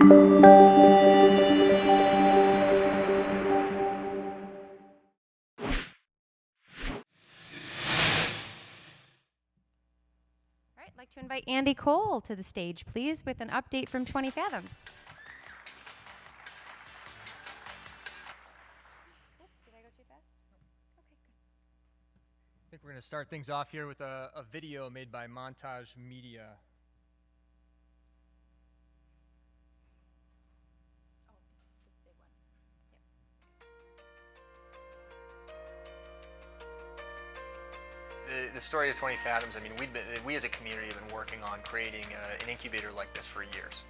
I'd like to invite Andy Cole to the stage, please, with an update from 20 Fathoms. Did I go too fast? Okay, good. I think we're going to start things off here with a video made by Montage Media. Oh, this big one. The story of 20 Fathoms, I mean, we as a community have been working on creating an incubator like this for years.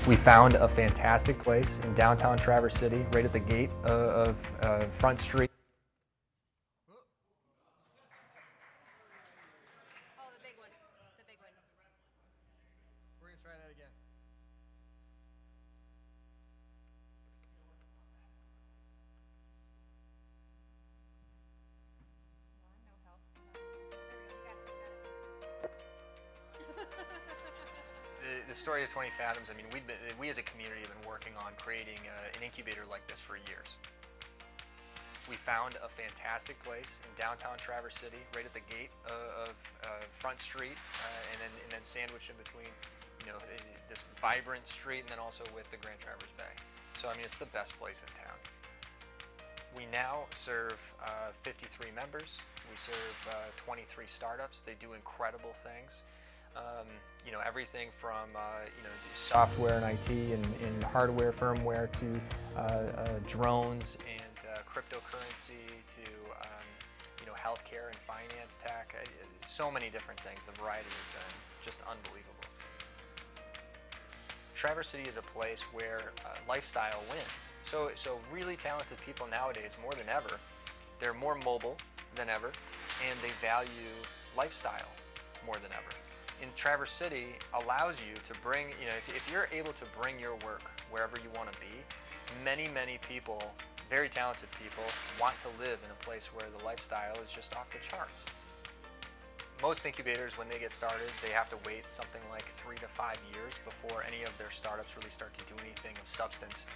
We found a fantastic place in downtown Traverse City, right at the gate of Front Street. Oh, the big one. The big one. We're going to try that again. The story of 20 Fathoms, I mean, we as a community have been working on creating an incubator like this for years. We found a fantastic place in downtown Traverse City, right at the gate of Front Street, and then sandwiched in between, you know, this vibrant street, and then also with the Grand Traverse Bay. So I mean, it's the best place in town. We now serve 53 members. We serve 23 startups. They do incredible things. You know, everything from you know, software and IT and hardware, firmware, to drones and cryptocurrency, to you know, healthcare and finance tech. So many different things. The variety has been just unbelievable. Traverse City is a place where lifestyle wins. So really talented people nowadays, more than ever, they're more mobile than ever, and they value lifestyle more than ever. In Traverse City allows you to bring, you know, if you're able to bring your work wherever you want to be, many people, very talented people, want to live in a place where the lifestyle is just off the charts. Most incubators, when they get started, they have to wait something like 3 to 5 years before any of their startups really start to do anything of substance.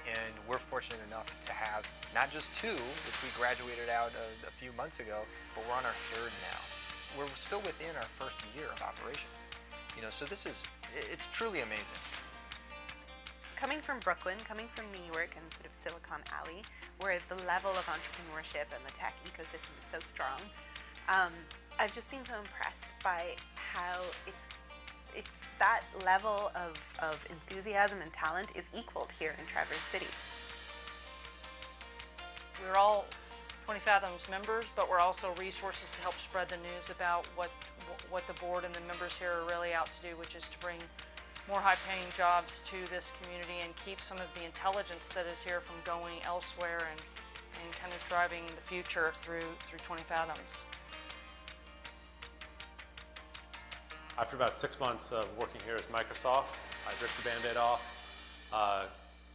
And we're fortunate enough to have not just 2, which we graduated out a few months ago, but we're on our 3rd now. We're still within our 1st year of operations. You know, so it's truly amazing. Coming from Brooklyn, coming from New York and sort of Silicon Alley, where the level of entrepreneurship and the tech ecosystem is so strong, I've just been so impressed by how it's that level of enthusiasm and talent is equaled here in Traverse City. We're all 20 Fathoms members, but we're also resources to help spread the news about what the board and the members here are really out to do, which is to bring more high-paying jobs to this community and keep some of the intelligence that is here from going elsewhere and kind of driving the future through 20 Fathoms. After about 6 months of working here at Microsoft, I ripped the Band-Aid off,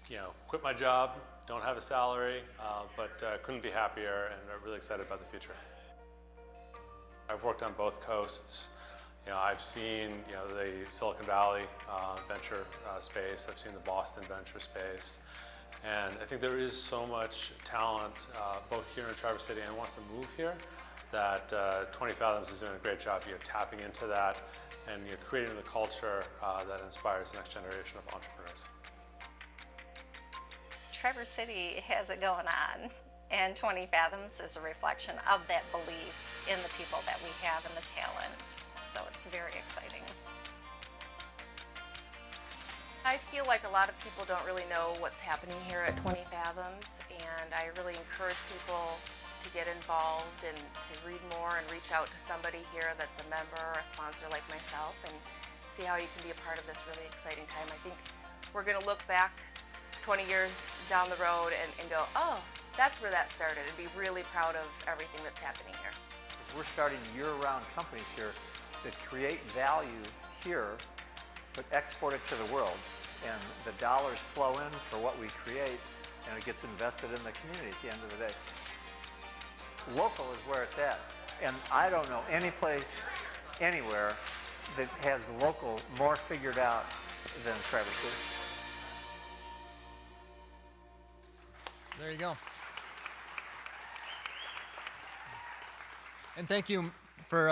you know, quit my job, don't have a salary, but couldn't be happier and really excited about the future. I've worked on both coasts. You know, I've seen, you know, the Silicon Valley venture space. I've seen the Boston venture space, and I think there is so much talent both here in Traverse City and wants to move here that 20 Fathoms is doing a great job. You're tapping into that, and you're creating the culture that inspires the next generation of entrepreneurs. Traverse City has it going on, and 20 Fathoms is a reflection of that belief in the people that we have and the talent. So it's very exciting. I feel like a lot of people don't really know what's happening here at 20 Fathoms, and I really encourage people to get involved and to read more and reach out to somebody here that's a member or a sponsor like myself and see how you can be a part of this really exciting time. I think we're going to look back 20 years down the road and go, oh, that's where that started, and be really proud of everything that's happening here. We're starting year-round companies here that create value here, but export it to the world. And the dollars flow in for what we create, and it gets invested in the community at the end of the day. Local is where it's at. And I don't know any place, anywhere, that has local more figured out than Traverse City. There you go. And thank you for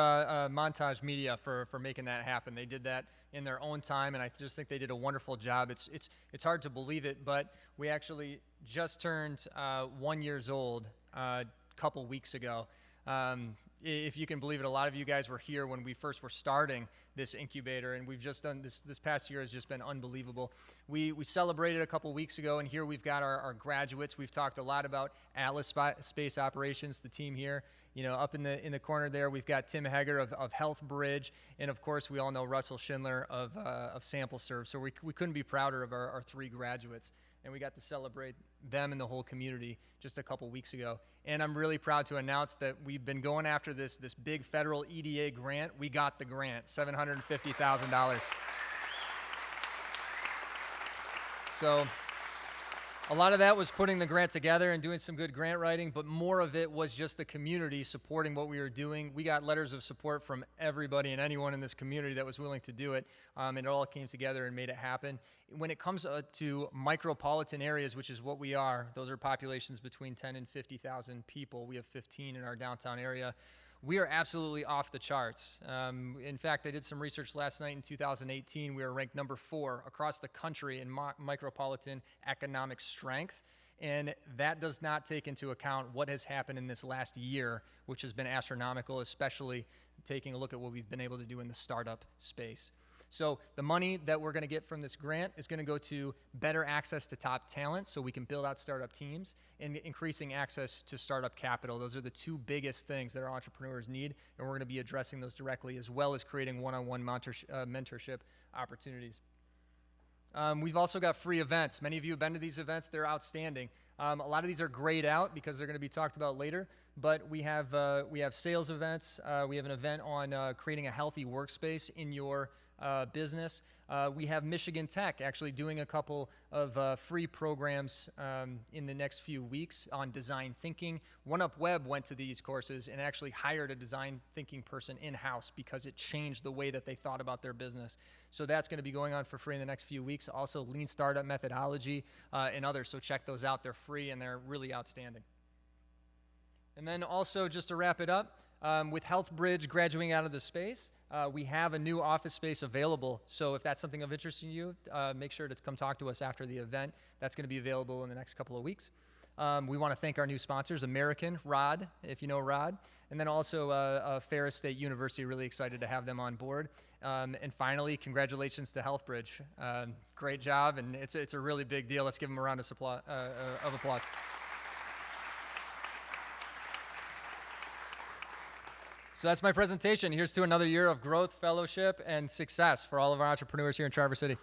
Montage Media for making that happen. They did that in their own time, and I just think they did a wonderful job. It's hard to believe it, but we actually just turned 1 year old a couple weeks ago. If you can believe it, a lot of you guys were here when we first were starting this incubator, and we've just done this past year has just been unbelievable. We celebrated a couple weeks ago, and here we've got our graduates. We've talked a lot about Atlas Space Operations, the team here. You know, up in the corner there, we've got Tim Hegger of Health Bridge, and of course, we all know Russell Schindler of Sample Serve. So we couldn't be prouder of our 3 graduates, and we got to celebrate them and the whole community just a couple weeks ago. And I'm really proud to announce that we've been going after this big federal EDA grant. We got the grant, $750,000. So a lot of that was putting the grant together and doing some good grant writing, but more of it was just the community supporting what we were doing. We got letters of support from everybody and anyone in this community that was willing to do it, and it all came together and made it happen. When it comes to micropolitan areas, which is what we are, those are populations between 10 and 50,000 people. We have 15 in our downtown area. We are absolutely off the charts. In fact, I did some research last night in 2018. We were ranked number 4 across the country in micropolitan economic strength. And that does not take into account what has happened in this last year, which has been astronomical, especially taking a look at what we've been able to do in the startup space. So the money that we're going to get from this grant is going to go to better access to top talent so we can build out startup teams and increasing access to startup capital. Those are the 2 biggest things that our entrepreneurs need, and we're going to be addressing those directly, as well as creating one-on-one mentorship opportunities. We've also got free events. Many of you have been to these events. They're outstanding. A lot of these are grayed out because they're going to be talked about later, but we have sales events. We have an event on creating a healthy workspace in your business. We have Michigan Tech actually doing a couple of free programs in the next few weeks on design thinking. OneUp went to these courses and actually hired a design thinking person in-house because it changed the way that they thought about their business. So that's going to be going on for free in the next few weeks. Also, Lean Startup Methodology and others. So check those out. They're free and they're really outstanding. And then also, just to wrap it up, with Health Bridge graduating out of the space, we have a new office space available. So if that's something of interest to you, make sure to come talk to us after the event. That's going to be available in the next couple of weeks. We want to thank our new sponsors, American, Rod, if you know Rod, and then also Ferris State University. Really excited to have them on board. And finally, congratulations to Health Bridge. Great job, and it's a really big deal. Let's give them a round of applause. So that's my presentation. Here's to another year of growth, fellowship, and success for all of our entrepreneurs here in Traverse City.